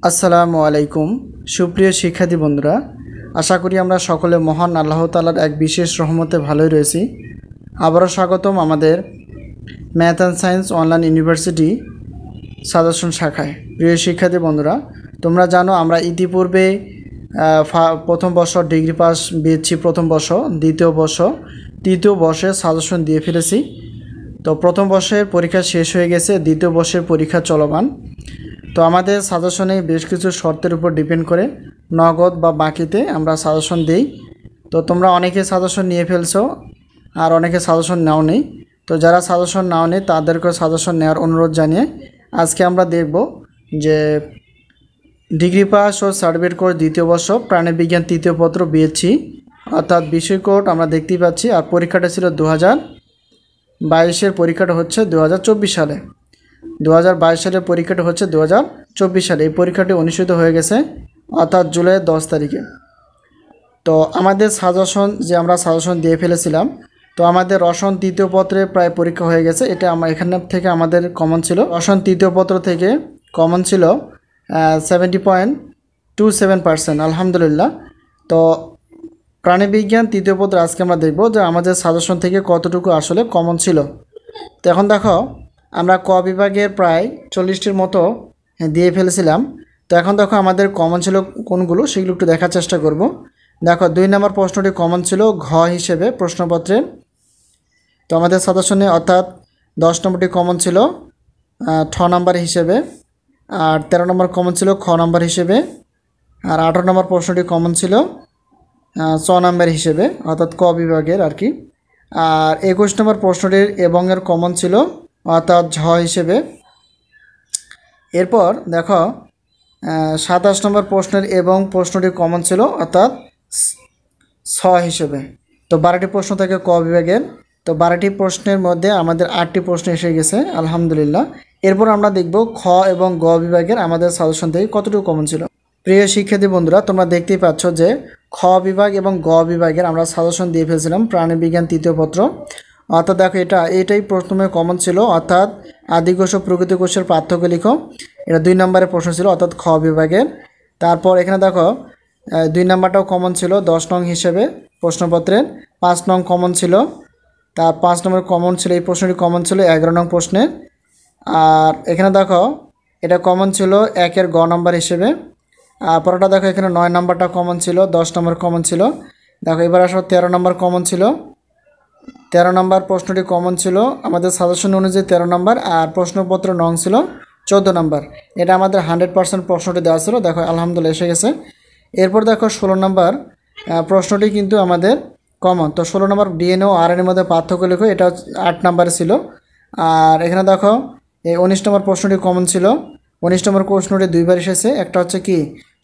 আসসালামু আলাইকুম সুপ্রিয় শিক্ষার্থী বন্ধুরা, আশা করি আমরা সকলে মহান আল্লাহ তাআলার এক বিশেষ রহমতে ভালোই রয়েছি। আবারও স্বাগতম আমাদের math and science online university suggestion শাখায়। প্রিয় শিক্ষার্থী বন্ধুরা, তোমরা জানো আমরা ইতিপূর্বে প্রথম বর্ষ ডিগ্রি পাস পেয়েছি, প্রথম বর্ষ, দ্বিতীয় বর্ষ, তৃতীয় বর্ষে সাজেশন দিয়ে ফেলেছি। তো প্রথম বর্ষের পরীক্ষা শেষ হয়ে গেছে, দ্বিতীয় বর্ষের পরীক্ষা চলমান। তো আমাদের সাজেশনে বেশ কিছু শর্তের উপর ডিপেন্ড করে নগদ বা বাকিতে আমরা সাজেশন দিই। তো তোমরা অনেকে সাজেশন নিয়ে ফেলছো আর অনেকে সাজেশন নাও নেই। তো যারা সাজেশন নাও নেই তাদেরকে সাজেশন নেওয়ার অনুরোধ জানিয়ে আজকে আমরা দেখব যে ডিগ্রি পাস ও সার্টিফিকেট কোর্স দ্বিতীয় বর্ষ প্রাণীবিজ্ঞান তৃতীয় পত্র বিএসসি অর্থাৎ বিষয় কোড আমরা দেখতেই পাচ্ছি। আর পরীক্ষাটা ছিল 2022-এর পরীক্ষাটা হচ্ছে 2024 সালে, 2022 সালের পরীক্ষাটা হচ্ছে 2024 সালে। এই পরীক্ষাটি অনুষ্ঠিত হয়ে গেছে অর্থাৎ জুলাইয়ের 10 তারিখে। তো আমাদের সাজেশন যে আমরা সাজেশন দিয়ে ফেলেছিলাম, তো আমাদের রসায়ন তৃতীয় পত্রে প্রায় পরীক্ষা হয়ে গেছে। এটা এখান থেকে আমাদের কমন ছিল, রসায়ন তৃতীয় পত্র থেকে কমন ছিল 70.27%, আলহামদুলিল্লাহ। তো প্রাণীবিজ্ঞান তৃতীয় পত্র আজকে আমরা দেখব যে আমাদের সাজেশন থেকে কতটুকু আসলে কমন ছিল। তো এখন দেখো, আমরা ক বিভাগের প্রায় 40টির মতো দিয়ে ফেলেছিলাম। তো এখন দেখো আমাদের কমন ছিল কোনগুলো সেগুলো একটু দেখার চেষ্টা করব। দেখো 2 নম্বর প্রশ্নটি কমন ছিল ঘ হিসেবে প্রশ্নপত্রে। তো আমাদের সাজেশনে অর্থাৎ 10 নম্বরটি কমন ছিল ঠ নাম্বার হিসেবে, আর 13 নম্বর কমন ছিল খ নাম্বার হিসেবে, আর 18 নম্বর প্রশ্নটি কমন ছিল চ নাম্বার হিসেবে অর্থাৎ ক বিভাগের আর কি। আর 21 নম্বর প্রশ্নটির এবং এর কমন ছিল অর্থাৎ ঝ হিসেবে। এরপর দেখো 27 নম্বর প্রশ্নের এবং প্রশ্নটি কমন ছিল অর্থাৎ ছ হিসেবে। তো 12টি প্রশ্ন থেকে ক বিভাগের। তো 12টি প্রশ্নের মধ্যে আমাদের 8টি প্রশ্ন এসে গেছে, আলহামদুলিল্লাহ। এরপর আমরা দেখব খ এবং গ বিভাগের আমাদের সাজেশন থেকে কতটুকু কমন ছিল। প্রিয় শিক্ষার্থী বন্ধুরা, তোমরা দেখতেই পাচ্ছ যে খ বিভাগ এবং গ বিভাগের আমরা সাজেশন দিয়ে ফেলছিলাম প্রাণীবিজ্ঞান তৃতীয় পত্র। অর্থাৎ দেখো এটাই প্রথমে কমন ছিল অর্থাৎ আদিকোষ ও প্রকৃতি কোষের পার্থক্য লিখো। এটা 2 নম্বরের প্রশ্ন ছিল অর্থাৎ খ বিভাগের। তারপর এখানে দেখো 2 নম্বরটাও কমন ছিল 10 নং হিসেবে প্রশ্নপত্রের। 5 নং কমন ছিল, তার 5 নম্বর কমন ছিল, এই প্রশ্নটি কমন ছিল 11 নং প্রশ্নে। আর এখানে দেখো এটা কমন ছিল 1-এর গ নম্বর হিসেবে। আর পরটা দেখো এখানে 9 নম্বরটা কমন ছিল, 10 নম্বর কমন ছিল। দেখো এবার আসো 13 নম্বর কমন ছিল, 13 নম্বর প্রশ্নটি কমন ছিল আমাদের সাজেশন অনুযায়ী 13 নম্বর, আর প্রশ্নপত্র নং ছিল 14 নম্বর। এটা আমাদের 100% প্রশ্নটি দেওয়া ছিল, দেখো আলহামদুলিল্লাহ এসে গেছে। এরপর দেখো 16 নম্বর প্রশ্নটি কিন্তু আমাদের কমন। তো 16 নম্বর ডিএনএ ও আরএনএর মধ্যে পার্থক্য লেখো, এটা 8 নম্বরে ছিল। আর এখানে দেখো এই 19 নম্বর প্রশ্নটি কমন ছিল। 19 নম্বর প্রশ্নটি দুইবার এসেছে, একটা হচ্ছে কি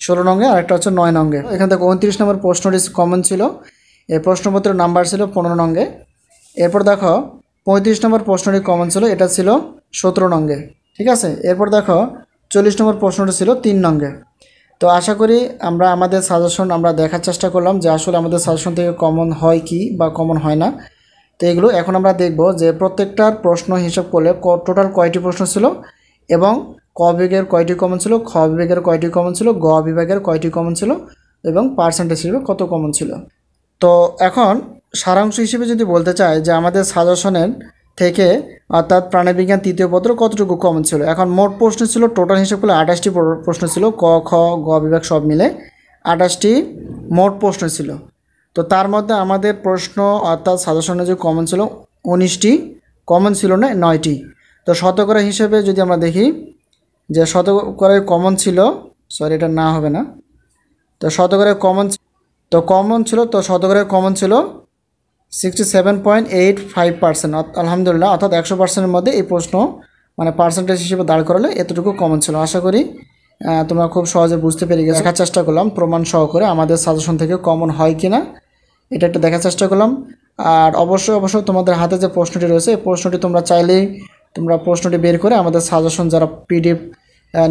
16 নঙ্গে আর একটা হচ্ছে 9 নঙ্গে। এখানে দেখো 29 নম্বর প্রশ্নটি কমন ছিল, এই প্রশ্নপত্রের নাম্বার ছিল 15 নঙ্গে। এরপর দেখো 35 নম্বর প্রশ্নটি কমন ছিল, এটা ছিল 17 নঙ্গে, ঠিক আছে। এরপর দেখো 40 নম্বর প্রশ্নটি ছিল 3 নঙ্গে। তো আশা করি আমরা আমাদের সাজেশন আমরা দেখার চেষ্টা করলাম যে আসলে আমাদের সাজেশন থেকে কমন হয় কি বা কমন হয় না। তো এগুলো এখন আমরা দেখব যে প্রত্যেকটার প্রশ্ন হিসাব করলে টোটাল কয়টি প্রশ্ন ছিল এবং ক বিভাগের কয়টি কমন ছিল, খ বিভাগের কয়টি কমন ছিল, গ বিভাগের কয়টি কমন ছিল এবং পার্সেন্টেজ হিসেবে কত কমন ছিল। তো এখন সারাংশ হিসেবে যদি বলতে চাই যে আমাদের সাজেশনের থেকে অর্থাৎ প্রাণীবিজ্ঞান তৃতীয় পত্র কতটুকু কমন ছিল। এখন মোট প্রশ্ন ছিল টোটাল হিসেব করলে 28টি প্রশ্ন ছিল, ক খ গ বিভাগ সব মিলে 28টি মোট প্রশ্ন ছিল। তো তার মধ্যে আমাদের প্রশ্ন অর্থাৎ সাজেশনে যে কমন ছিল 19টি, কমন ছিল না 9টি। তো শতকরা হিসেবে যদি আমরা দেখি যে শতকরায় কমন ছিল, সরি এটা না হবে না, তো শতকরায় কমন ছিল, তো শতকরায় কমন ছিল 67.85%, আলহামদুলিল্লাহ। অর্থাৎ 100%-এর মধ্যে এই প্রশ্ন মানে পার্সেন্টেজ হিসেবে দাঁড় করালে এতটুকু কমন ছিল। আশা করি তোমরা খুব সহজে বুঝতে পেরে গেছো। দেখার চেষ্টা করলাম প্রমাণ সহকারে আমাদের সাজেশন থেকে কমন হয় কি না, এটা একটু দেখার চেষ্টা করলাম। আর অবশ্যই তোমাদের হাতে যে প্রশ্নটি রয়েছে এই প্রশ্নটি তোমরা চাইলেই প্রশ্নটি বের করে আমাদের সাজেশন যারা পিডিএফ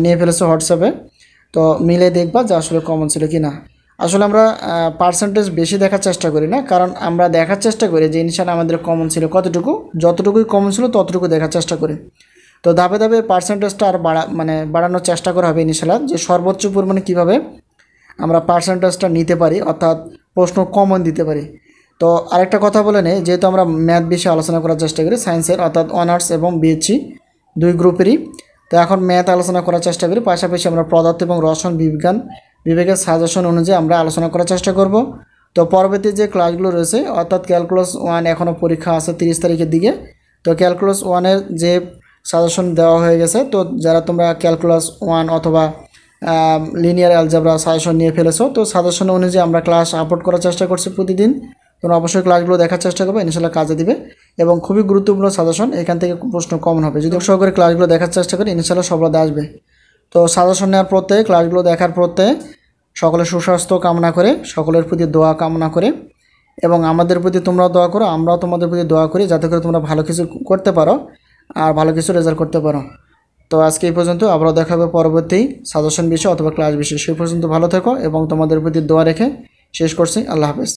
নিয়ে ফেলেছো হোয়াটসঅ্যাপে, তো মিলে দেখবা যে আসলে কমন ছিল কি না। আসলে আমরা পার্সেন্টেজ বেশি দেখার চেষ্টা করি না, কারণ আমরা দেখার চেষ্টা করি যে ইনশাআল্লাহ আমাদের কমন ছিল কতটুকু, যতটুকুই কমন ছিল ততটুকু দেখার চেষ্টা করি। তো তো ধাপে ধাপে পার্সেন্টেজটা আর বাড়ানোর চেষ্টা করা হবে ইনশাআল্লাহ, যে সর্বোচ্চ পরিমাণে কীভাবে আমরা পার্সেন্টেজটা নিতে পারি, অর্থাৎ প্রশ্ন কমন দিতে পারি। তো আরেকটা কথা বলে নেই, যেহেতু আমরা ম্যাথ বিষয়ে আলোচনা করার চেষ্টা করি সায়েন্সের, অর্থাৎ অনার্স এবং বিএসসি দুই গ্রুপেরই। তো এখন ম্যাথ আলোচনা করার চেষ্টা করি, পাশাপাশি আমরা পদার্থ এবং রসায়ন বিজ্ঞান বিভাগের সাজেশন অনুযায়ী আমরা আলোচনা করার চেষ্টা করব। তো পরবর্তী যে ক্লাসগুলো রয়েছে, অর্থাৎ ক্যালকুলাস 1 এখনও পরীক্ষা আছে 30 তারিখের দিকে। তো ক্যালকুলাস 1-এর যে সাজেশন দেওয়া হয়ে গেছে, তো যারা তোমরা ক্যালকুলাস 1 অথবা লিনিয়ার অ্যালজেব্রা সাজেশন নিয়ে ফেলেছো, তো সাজেশন অনুযায়ী আমরা ক্লাস আপলোড করার চেষ্টা করছি প্রতিদিন। তোমরা অবশ্যই ক্লাসগুলো দেখার চেষ্টা করবে, ইনশাআল্লাহ কাজে দিবে এবং খুবই গুরুত্বপূর্ণ সাজেশন, এখান থেকে প্রশ্ন কমন হবে যদি সহকারে ক্লাসগুলো দেখার চেষ্টা করি, ইনশাআল্লাহ সফলতা আসবে। তো সাজেশন নেওয়ার প্রত্যয়ে, ক্লাসগুলো দেখার প্রত্যয়ে সকলের সুস্বাস্থ্য কামনা করে, সকলের প্রতি দোয়া কামনা করে এবং আমাদের প্রতি তোমরাও দোয়া করো, আমরাও তোমাদের প্রতি দোয়া করি যাতে করে তোমরা ভালো কিছু করতে পারো আর ভালো কিছু রেজাল্ট করতে পারো। তো আজকে এই পর্যন্ত, আবারও দেখা হবে পরবর্তী সাজেশন বিষয় অথবা ক্লাস বিষয়। সেই পর্যন্ত ভালো থেকো এবং তোমাদের প্রতি দোয়া রেখে শেষ করছি। আল্লাহ হাফেজ।